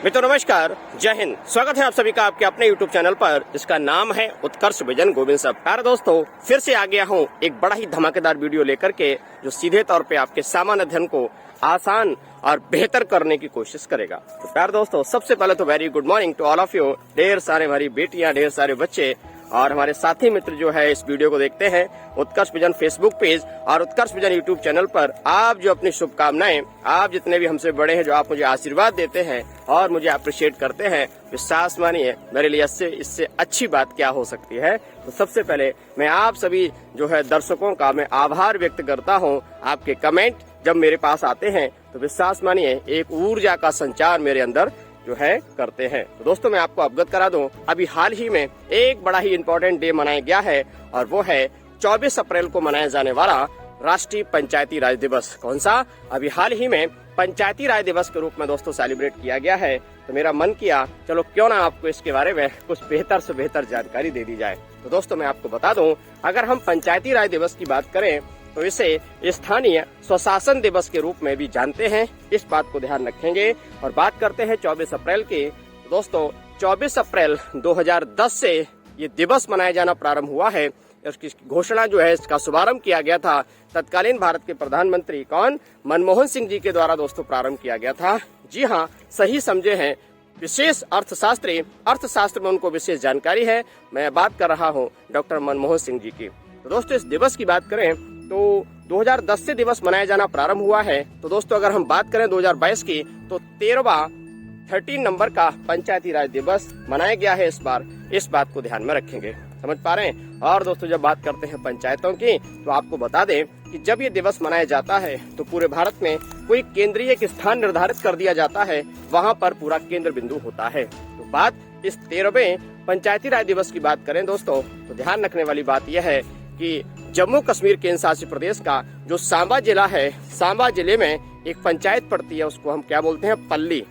मित्रों नमस्कार, जय हिंद। स्वागत है आप सभी का आपके अपने YouTube चैनल पर, जिसका नाम है उत्कर्ष विजन गोविंद साहब। प्यारे दोस्तों, फिर से आ गया हूँ एक बड़ा ही धमाकेदार वीडियो लेकर के, जो सीधे तौर पे आपके सामान्य अध्ययन को आसान और बेहतर करने की कोशिश करेगा। तो प्यारे दोस्तों, सबसे पहले तो very good morning to all of you. ढेर सारे हमारी बेटियां, ढेर सारे बच्चे और हमारे साथी मित्र जो है इस वीडियो को देखते हैं उत्कर्ष विजन फेसबुक पेज और उत्कर्ष विजन यूट्यूब चैनल पर। आप जो अपनी शुभकामनाएं, आप जितने भी हमसे बड़े हैं, जो आप मुझे आशीर्वाद देते हैं और मुझे अप्रिशिएट करते हैं, विश्वास मानिए मेरे लिए इससे अच्छी बात क्या हो सकती है। तो सबसे पहले मैं आप सभी जो है दर्शकों का मैं आभार व्यक्त करता हूँ। आपके कमेंट जब मेरे पास आते हैं तो विश्वास मानिए एक ऊर्जा का संचार मेरे अंदर जो है करते हैं। तो दोस्तों, मैं आपको अवगत करा दूं, अभी हाल ही में एक बड़ा ही इम्पोर्टेंट डे मनाया गया है और वो है 24 अप्रैल को मनाया जाने वाला राष्ट्रीय पंचायती राज दिवस। कौन सा? अभी हाल ही में पंचायती राज दिवस के रूप में दोस्तों सेलिब्रेट किया गया है। तो मेरा मन किया चलो क्यों ना आपको इसके बारे में कुछ बेहतर से बेहतर जानकारी दे दी जाए। तो दोस्तों, मैं आपको बता दूं, अगर हम पंचायती राज दिवस की बात करें तो इसे स्थानीय स्वशासन दिवस के रूप में भी जानते हैं। इस बात को ध्यान रखेंगे और बात करते हैं 24 अप्रैल की। दोस्तों, 24 अप्रैल 2010 से ये दिवस मनाया जाना प्रारंभ हुआ है। इसकी घोषणा जो है, इसका शुभारंभ किया गया था तत्कालीन भारत के प्रधानमंत्री कौन? मनमोहन सिंह जी के द्वारा दोस्तों प्रारंभ किया गया था। जी हाँ, सही समझे हैं। विशेष अर्थशास्त्र में उनको विशेष जानकारी है। मैं बात कर रहा हूँ डॉक्टर मनमोहन सिंह जी की। तो दोस्तों, इस दिवस की बात करें तो 2010 से दिवस मनाया जाना प्रारंभ हुआ है। तो दोस्तों, अगर हम बात करें 2022 की तो 13 नंबर का पंचायती राज दिवस मनाया गया है इस बार। इस बात को ध्यान में रखेंगे, समझ पा रहे हैं। और दोस्तों, जब बात करते हैं पंचायतों की तो आपको बता दें कि जब ये दिवस मनाया जाता है तो पूरे भारत में कोई केंद्रीय एक स्थान निर्धारित कर दिया जाता है, वहाँ पर पूरा केंद्र बिंदु होता है। तो बात इस 13वें पंचायती राज दिवस की बात करें दोस्तों, तो ध्यान रखने वाली बात यह है कि जम्मू कश्मीर केंद्र शासित प्रदेश का जो सांबा जिला है, सांबा जिले में एक पंचायत पड़ती है, उसको हम क्या बोलते हैं? पल्ली।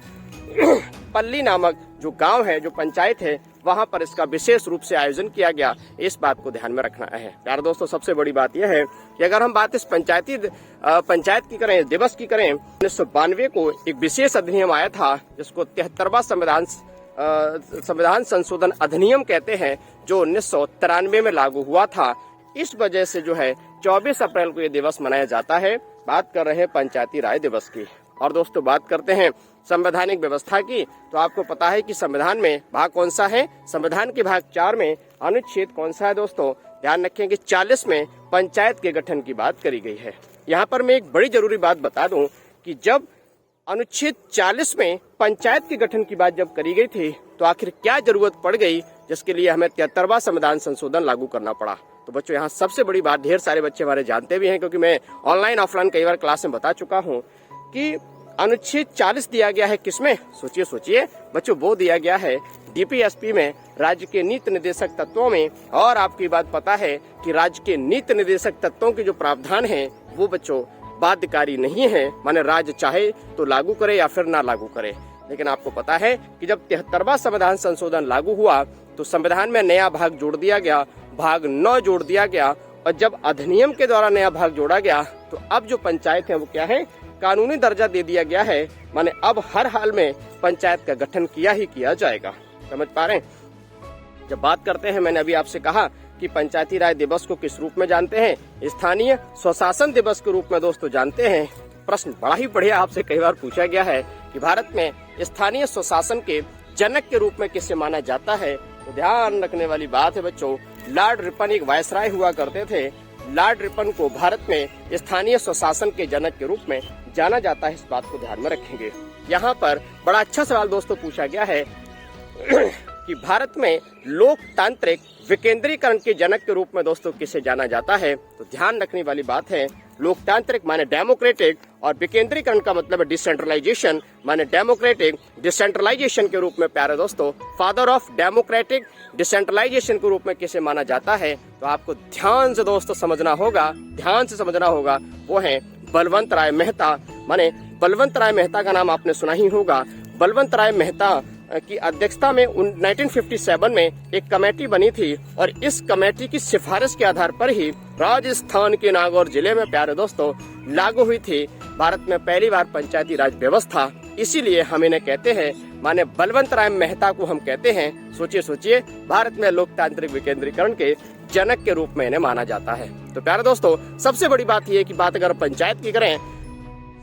पल्ली नामक जो गांव है, जो पंचायत है, वहां पर इसका विशेष रूप से आयोजन किया गया। इस बात को ध्यान में रखना है। प्यारे दोस्तों, सबसे बड़ी बात यह है कि अगर हम बात इस पंचायत की करें, दिवस की करें, 1992 को एक विशेष अधिनियम आया था जिसको 73वां संविधान संशोधन अधिनियम कहते हैं, जो 1993 में लागू हुआ था। इस वजह से जो है 24 अप्रैल को ये दिवस मनाया जाता है। बात कर रहे हैं पंचायती राज दिवस की। और दोस्तों, बात करते हैं संवैधानिक व्यवस्था की। तो आपको पता है कि संविधान में भाग कौन सा है? संविधान के भाग 4 में अनुच्छेद कौन सा है दोस्तों? ध्यान रखें कि 40 में पंचायत के गठन की बात करी गई है। यहाँ पर मैं एक बड़ी जरूरी बात बता दूं कि जब अनुच्छेद 40 में पंचायत के गठन की बात जब करी गई थी तो आखिर क्या जरूरत पड़ गई जिसके लिए हमें 73वां संविधान संशोधन लागू करना पड़ा। तो बच्चों, यहाँ सबसे बड़ी बात, ढेर सारे बच्चे हमारे जानते भी हैं क्योंकि मैं ऑनलाइन ऑफलाइन कई बार क्लास में बता चुका हूँ कि अनुच्छेद 40 दिया गया है किसमें? सोचिए बच्चों, वो दिया गया है डीपीएसपी में, राज्य के नीति निर्देशक तत्वों में। और आपकी बात पता है कि राज्य के नीति निर्देशक तत्वों के जो प्रावधान है वो बच्चों बाध्यकारी नहीं है, माने राज्य चाहे तो लागू करे या फिर ना लागू करे। लेकिन आपको पता है कि जब 73वां संविधान संशोधन लागू हुआ तो संविधान में नया भाग जोड़ दिया गया, भाग 9 जोड़ दिया गया। और जब अधिनियम के द्वारा नया भाग जोड़ा गया तो अब जो पंचायत है वो क्या है? कानूनी दर्जा दे दिया गया है। माने अब हर हाल में पंचायत का गठन किया ही किया जाएगा। समझ पा रहे हैं? जब बात करते हैं, मैंने अभी आपसे कहा कि पंचायती राज दिवस को किस रूप में जानते हैं? स्थानीय स्वशासन दिवस के रूप में दोस्तों जानते हैं। प्रश्न बड़ा ही बढ़िया आपसे कई बार पूछा गया है कि भारत में स्थानीय स्वशासन के जनक के रूप में किसे माना जाता है? तो ध्यान रखने वाली बात है बच्चों, लॉर्ड रिपन एक वायसराय हुआ करते थे। लॉर्ड रिपन को भारत में स्थानीय स्वशासन के जनक के रूप में जाना जाता है। इस बात को ध्यान में रखेंगे। यहाँ पर बड़ा अच्छा सवाल दोस्तों पूछा गया है कि भारत में लोकतांत्रिक विकेंद्रीकरण के जनक के रूप में दोस्तों किसे जाना जाता है? तो ध्यान रखने वाली बात है, लोकतांत्रिक माने डेमोक्रेटिक और विकेंद्रीकरण का मतलब है डिसेंट्रलाइजेशन, माने डेमोक्रेटिक डिसेंट्रलाइजेशन के रूप में प्यारे दोस्तों फादर ऑफ डेमोक्रेटिक डिसेंट्रलाइजेशन के रूप में किसे माना जाता है? तो आपको ध्यान से दोस्तों समझना होगा, वो है बलवंत राय मेहता। माने बलवंत राय मेहता का नाम आपने सुना ही होगा। बलवंत राय मेहता की अध्यक्षता में 1957 में एक कमेटी बनी थी और इस कमेटी की सिफारिश के आधार पर ही राजस्थान के नागौर जिले में प्यारे दोस्तों लागू हुई थी भारत में पहली बार पंचायती राज व्यवस्था। इसीलिए हम इन्हें कहते हैं, माने बलवंत राय मेहता को हम कहते हैं। सोचिए भारत में लोकतांत्रिक विकेंद्रीकरण के जनक के रूप में इन्हें माना जाता है। तो प्यारे दोस्तों, सबसे बड़ी बात यह है कि बात अगर पंचायत की करें,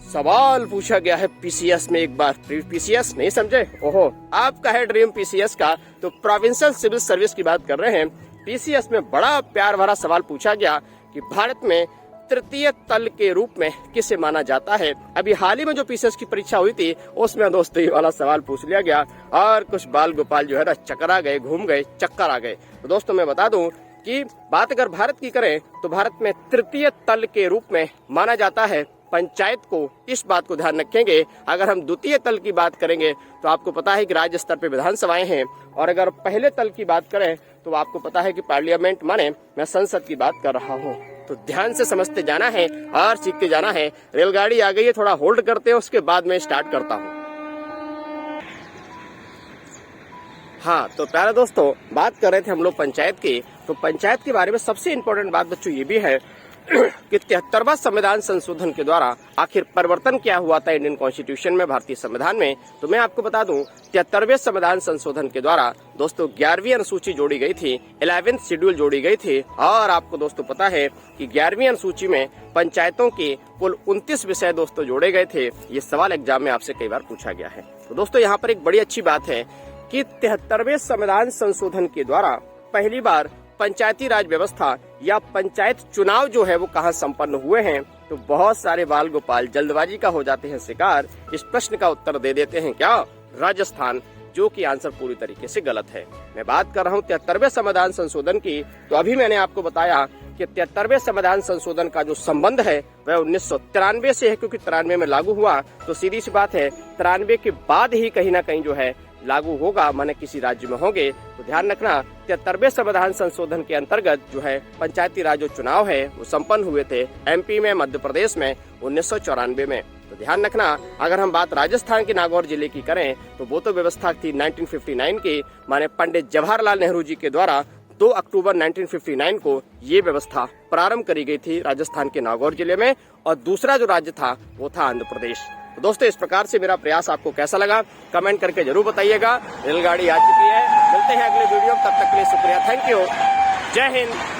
सवाल पूछा गया है पीसीएस में एक बार। पीसीएस नहीं समझे? ओहो, आपका है ड्रीम पीसीएस का, तो प्रोविंशियल सिविल सर्विस की बात कर रहे हैं। पीसीएस में बड़ा प्यार भरा सवाल पूछा गया कि भारत में तृतीय तल के रूप में किसे माना जाता है। अभी हाल ही में जो पीसीएस की परीक्षा हुई थी, उसमें दोस्तों ये वाला सवाल पूछ लिया गया और कुछ बाल गोपाल जो है ना चकरा गए, घूम गए, चक्कर आ गए। तो दोस्तों मैं बता दूं कि बात अगर भारत की करें तो भारत में तृतीय तल के रूप में माना जाता है पंचायत को। इस बात को ध्यान रखेंगे। अगर हम द्वितीय तल की बात करेंगे तो आपको पता है कि राज्य स्तर पे विधानसभाएं हैं, और अगर पहले तल की बात करें तो आपको पता है कि पार्लियामेंट, माने मैं संसद की बात कर रहा हूँ। तो ध्यान से समझते जाना है और सीखते जाना है। रेलगाड़ी आ गई है, थोड़ा होल्ड करते हैं, उसके बाद में स्टार्ट करता हूँ। हाँ, तो प्यारे दोस्तों, बात कर रहे थे हम लोग पंचायत की। तो पंचायत के बारे में सबसे इम्पोर्टेंट बात बच्चों ये भी है कि 73वां संविधान संशोधन के द्वारा आखिर परिवर्तन क्या हुआ था इंडियन कॉन्स्टिट्यूशन में, भारतीय संविधान में। तो मैं आपको बता दूं, 73वें संविधान संशोधन के द्वारा दोस्तों 11वीं अनुसूची जोड़ी गई थी, 11th शेड्यूल जोड़ी गई थी। और आपको दोस्तों पता है कि 11वीं अनुसूची में पंचायतों के कुल 29 विषय दोस्तों जोड़े गए थे। ये सवाल एग्जाम में आपसे कई बार पूछा गया है। तो दोस्तों यहाँ पर एक बड़ी अच्छी बात है कि 73वें संविधान संशोधन के द्वारा पहली बार पंचायती राज व्यवस्था या पंचायत चुनाव जो है वो कहाँ संपन्न हुए हैं। तो बहुत सारे बाल गोपाल जल्दबाजी का हो जाते हैं शिकार, इस प्रश्न का उत्तर दे देते हैं क्या? राजस्थान, जो कि आंसर पूरी तरीके से गलत है। मैं बात कर रहा हूँ 73वें संविधान संशोधन की। तो अभी मैंने आपको बताया कि 73वें संविधान संशोधन का जो संबंध है वह 1993 से है, क्योंकि 93 में लागू हुआ। तो सीधी सी बात है, 93 के बाद ही कहीं ना कहीं जो है लागू होगा, माने किसी राज्य में होंगे। तो ध्यान रखना, 73वें संविधान संशोधन के अंतर्गत जो है पंचायती राज जो चुनाव है वो संपन्न हुए थे एमपी में, मध्य प्रदेश में 1994 में। तो ध्यान रखना, अगर हम बात राजस्थान के नागौर जिले की करें तो वो तो व्यवस्था थी 1959 की, माने पंडित जवाहरलाल नेहरू जी के द्वारा 2 अक्टूबर 1959 को ये व्यवस्था प्रारंभ करी गई थी राजस्थान के नागौर जिले में। और दूसरा जो राज्य था वो था आंध्र प्रदेश। तो दोस्तों, इस प्रकार से मेरा प्रयास आपको कैसा लगा कमेंट करके जरूर बताइएगा। रेलगाड़ी आ चुकी है, मिलते हैं अगले वीडियो, तब तक के लिए शुक्रिया, थैंक यू, जय हिंद।